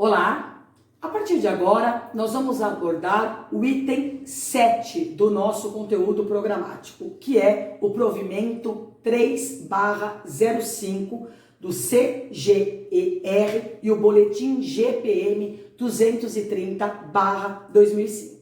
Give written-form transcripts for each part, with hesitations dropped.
Olá! A partir de agora, nós vamos abordar o item 7 do nosso conteúdo programático, que é o provimento 3/05 do CGER e o boletim GPM 230/2005.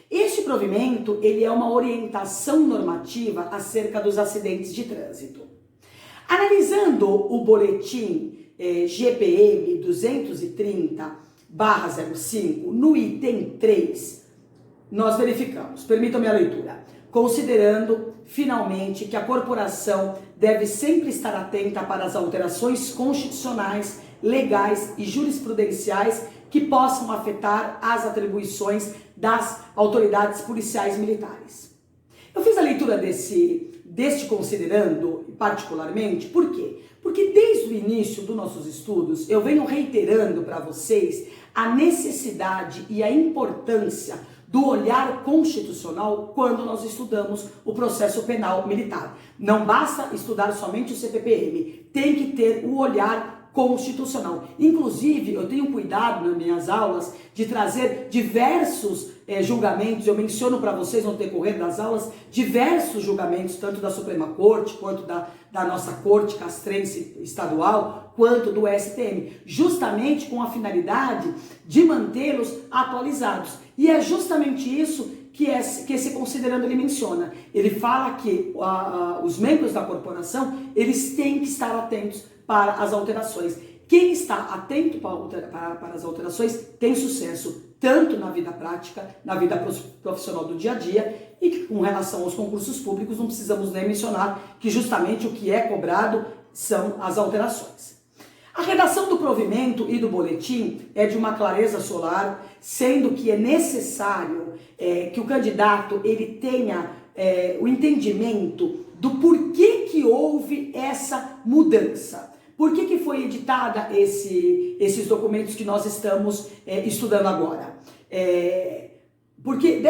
Este provimento, ele é uma orientação normativa acerca dos acidentes de trânsito. Analisando o boletim GPM 230/05, no item 3, nós verificamos, permitam-me a leitura, considerando, finalmente, que a corporação deve sempre estar atenta para as alterações constitucionais, legais e jurisprudenciais que possam afetar as atribuições das autoridades policiais militares. Eu fiz a leitura deste considerando, particularmente, por quê? Porque desde o início dos nossos estudos, eu venho reiterando para vocês a necessidade e a importância do olhar constitucional quando nós estudamos o processo penal militar. Não basta estudar somente o CPPM, tem que ter o olhar constitucional. Inclusive, eu tenho cuidado nas minhas aulas de trazer diversos julgamentos, eu menciono para vocês no decorrer das aulas, diversos julgamentos, tanto da Suprema Corte, quanto da nossa Corte Castrense Estadual, quanto do STM, justamente com a finalidade de mantê-los atualizados. E é justamente isso que esse considerando ele menciona. Ele fala que os membros da corporação, eles têm que estar atentos para as alterações. Quem está atento para as alterações tem sucesso tanto na vida prática, na vida profissional do dia a dia, e que, com relação aos concursos públicos, não precisamos nem mencionar que justamente o que é cobrado são as alterações. A redação do provimento e do boletim é de uma clareza solar, sendo que é necessário que o candidato ele tenha o entendimento do porquê que houve essa mudança. Por que foi editada esses documentos que nós estamos estudando agora? Porque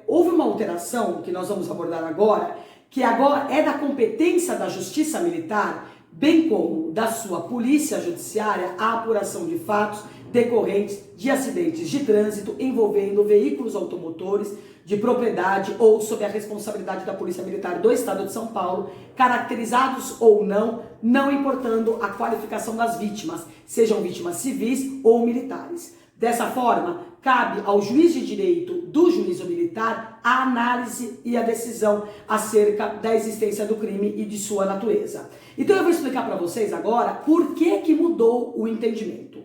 houve uma alteração que nós vamos abordar agora, que agora é da competência da Justiça Militar, bem como da sua Polícia Judiciária, a apuração de fatos decorrentes de acidentes de trânsito envolvendo veículos automotores de propriedade ou sob a responsabilidade da Polícia Militar do Estado de São Paulo, caracterizados ou não, não importando a qualificação das vítimas, sejam vítimas civis ou militares. Dessa forma, cabe ao juiz de direito do juízo militar a análise e a decisão acerca da existência do crime e de sua natureza. Então eu vou explicar para vocês agora por que mudou o entendimento.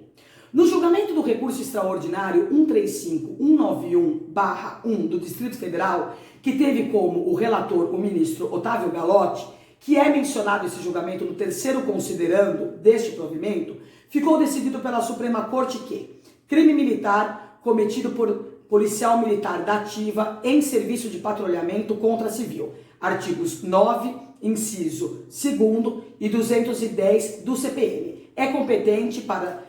No julgamento do recurso extraordinário 135191/1 do Distrito Federal, que teve como o relator o ministro Otávio Galotti, que é mencionado esse julgamento no terceiro considerando deste provimento, ficou decidido pela Suprema Corte que crime militar cometido por policial militar da ativa em serviço de patrulhamento contra civil, artigos 9, inciso 2º e 210 do CPM, é competente para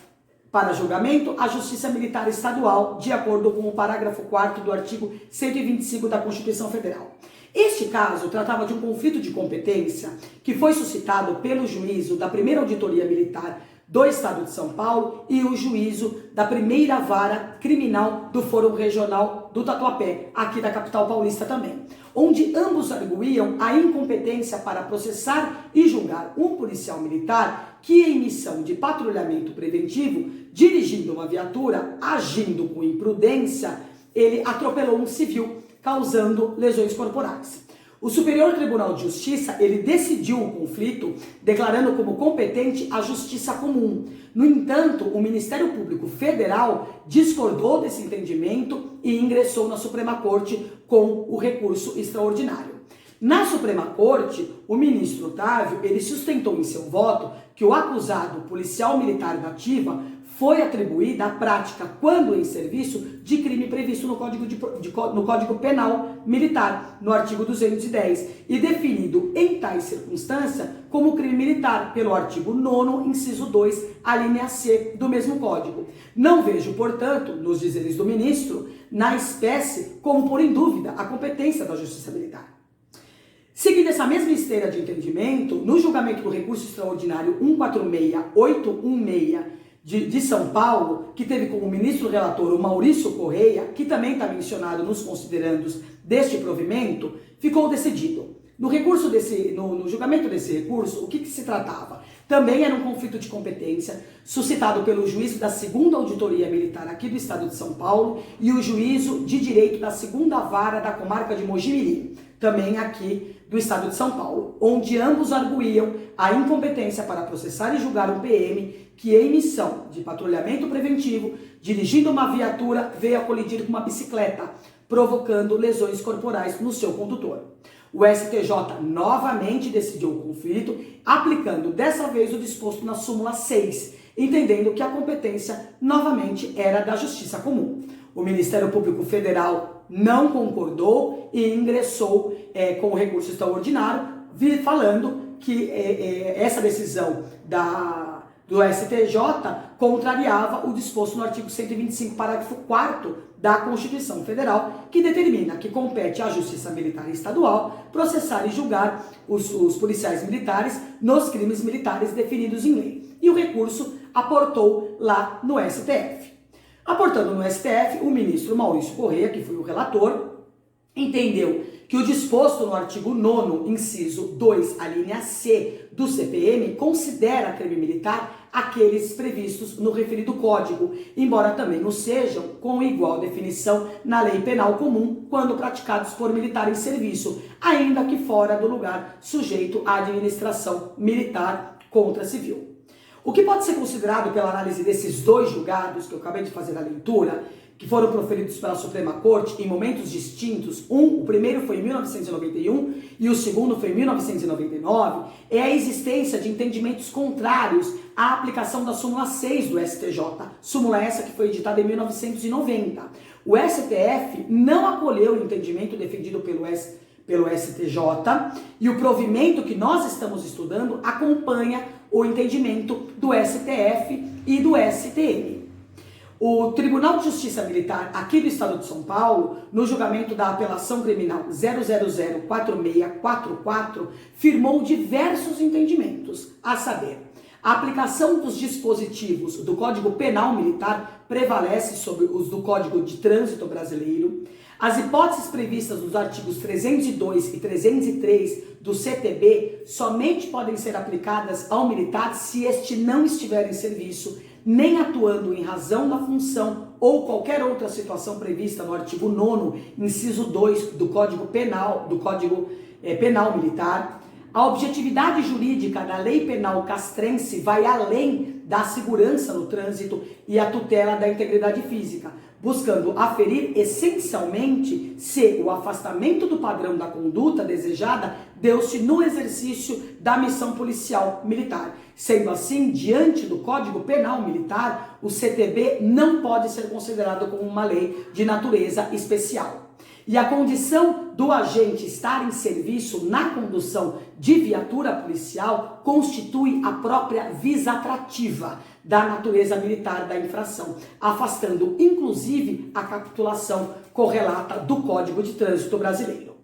julgamento a Justiça Militar Estadual, de acordo com o parágrafo 4º do artigo 125 da Constituição Federal. Este caso tratava de um conflito de competência que foi suscitado pelo juízo da primeira auditoria militar do Estado de São Paulo e o juízo da primeira vara criminal do Fórum Regional do Tatuapé, aqui da capital paulista também, onde ambos arguíam a incompetência para processar e julgar um policial militar que, em missão de patrulhamento preventivo, dirigindo uma viatura, agindo com imprudência, ele atropelou um civil, causando lesões corporais. O Superior Tribunal de Justiça, ele decidiu o conflito, declarando como competente a Justiça Comum. No entanto, o Ministério Público Federal discordou desse entendimento e ingressou na Suprema Corte com o recurso extraordinário. Na Suprema Corte, o ministro Otávio, ele sustentou em seu voto que o acusado policial militar da ativa foi atribuída à prática, quando em serviço, de crime previsto no Código Penal Militar, no artigo 210, e definido em tais circunstâncias como crime militar, pelo artigo 9º, inciso 2, a linha C do mesmo Código. Não vejo, portanto, nos dizeres do ministro, na espécie, como pôr em dúvida a competência da Justiça Militar. Seguindo essa mesma esteira de entendimento, no julgamento do recurso extraordinário 146816 de São Paulo, que teve como ministro relator o Maurício Correia, que também está mencionado nos considerandos deste provimento, ficou decidido. No julgamento desse recurso, o que se tratava? Também era um conflito de competência suscitado pelo juízo da 2ª Auditoria Militar aqui do estado de São Paulo e o juízo de direito da 2ª Vara da comarca de Mogi-mirim, também aqui do estado de São Paulo, onde ambos arguíam a incompetência para processar e julgar um PM que, em missão de patrulhamento preventivo, dirigindo uma viatura, veio a colidir com uma bicicleta, provocando lesões corporais no seu condutor. O STJ novamente decidiu o conflito, aplicando dessa vez o disposto na súmula 6, entendendo que a competência novamente era da Justiça Comum. O Ministério Público Federal não concordou e ingressou com o recurso extraordinário, falando que essa decisão do STJ contrariava o disposto no artigo 125, parágrafo 4º da Constituição Federal, que determina que compete à Justiça Militar Estadual processar e julgar os policiais militares nos crimes militares definidos em lei. E o recurso aportou lá no STF. Aportando no STF, o ministro Maurício Correia, que foi o relator, entendeu que o disposto no artigo 9º, inciso 2, a linha C do CPM, considera crime militar aqueles previstos no referido código, embora também o sejam com igual definição na lei penal comum quando praticados por militar em serviço, ainda que fora do lugar sujeito à administração militar contra civil. O que pode ser considerado pela análise desses dois julgados que eu acabei de fazer a leitura, que foram proferidos pela Suprema Corte em momentos distintos, o primeiro foi em 1991 e o segundo foi em 1999, é a existência de entendimentos contrários à aplicação da súmula 6 do STJ, súmula essa que foi editada em 1990. O STF não acolheu o entendimento defendido pelo STJ e o provimento que nós estamos estudando acompanha o entendimento do STF e do STM. O Tribunal de Justiça Militar aqui do estado de São Paulo, no julgamento da apelação criminal 0004644, firmou diversos entendimentos, a saber, a aplicação dos dispositivos do Código Penal Militar prevalece sobre os do Código de Trânsito Brasileiro. As hipóteses previstas nos artigos 302 e 303 do CTB somente podem ser aplicadas ao militar se este não estiver em serviço, nem atuando em razão da função ou qualquer outra situação prevista no artigo 9º, inciso 2 do Código Penal Militar. A objetividade jurídica da lei penal castrense vai além da segurança no trânsito e a tutela da integridade física, buscando aferir essencialmente se o afastamento do padrão da conduta desejada deu-se no exercício da missão policial militar. Sendo assim, diante do Código Penal Militar, o CTB não pode ser considerado como uma lei de natureza especial. E a condição do agente estar em serviço na condução de viatura policial constitui a própria visatrativa da natureza militar da infração, afastando inclusive a capitulação correlata do Código de Trânsito Brasileiro.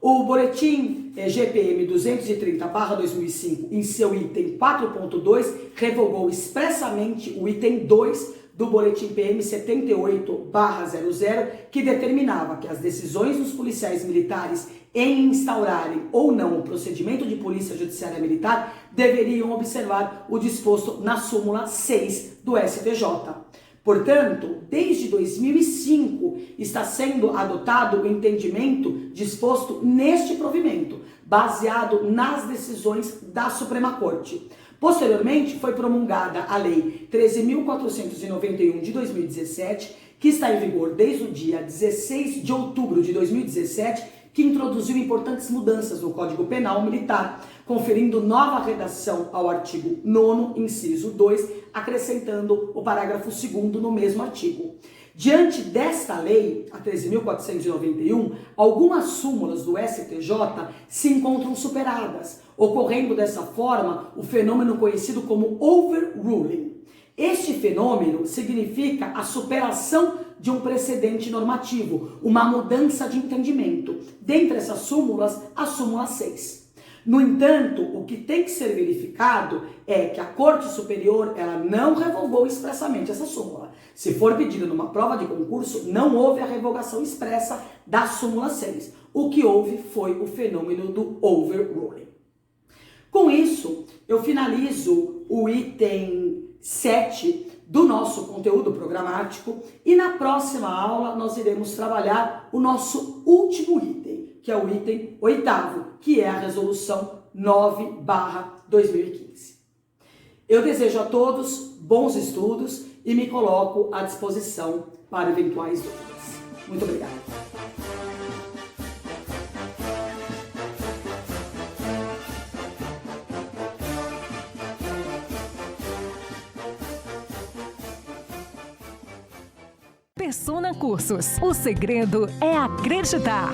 O boletim GPM 230/2005, em seu item 4.2, revogou expressamente o item 2 do boletim PM 78/00, que determinava que as decisões dos policiais militares em instaurarem ou não o procedimento de polícia judiciária militar deveriam observar o disposto na súmula 6 do STJ. Portanto, desde 2005 está sendo adotado o entendimento disposto neste provimento, baseado nas decisões da Suprema Corte. Posteriormente, foi promulgada a Lei 13.491 de 2017, que está em vigor desde o dia 16 de outubro de 2017, que introduziu importantes mudanças no Código Penal Militar, conferindo nova redação ao artigo 9º, inciso 2, acrescentando o parágrafo 2º no mesmo artigo. Diante desta lei, a 13.491, algumas súmulas do STJ se encontram superadas, ocorrendo dessa forma o fenômeno conhecido como overruling. Este fenômeno significa a superação de um precedente normativo, uma mudança de entendimento. Dentre essas súmulas, a súmula 6. No entanto, o que tem que ser verificado é que a Corte Superior ela não revogou expressamente essa súmula. Se for pedido numa prova de concurso, não houve a revogação expressa da súmula 6. O que houve foi o fenômeno do overruling. Com isso, eu finalizo o item 7 do nosso conteúdo programático e na próxima aula nós iremos trabalhar o nosso último item, que é o item 8º, que é a resolução 9/2015. Eu desejo a todos bons estudos e me coloco à disposição para eventuais dúvidas. Muito obrigado. Persona Cursos. O segredo é acreditar.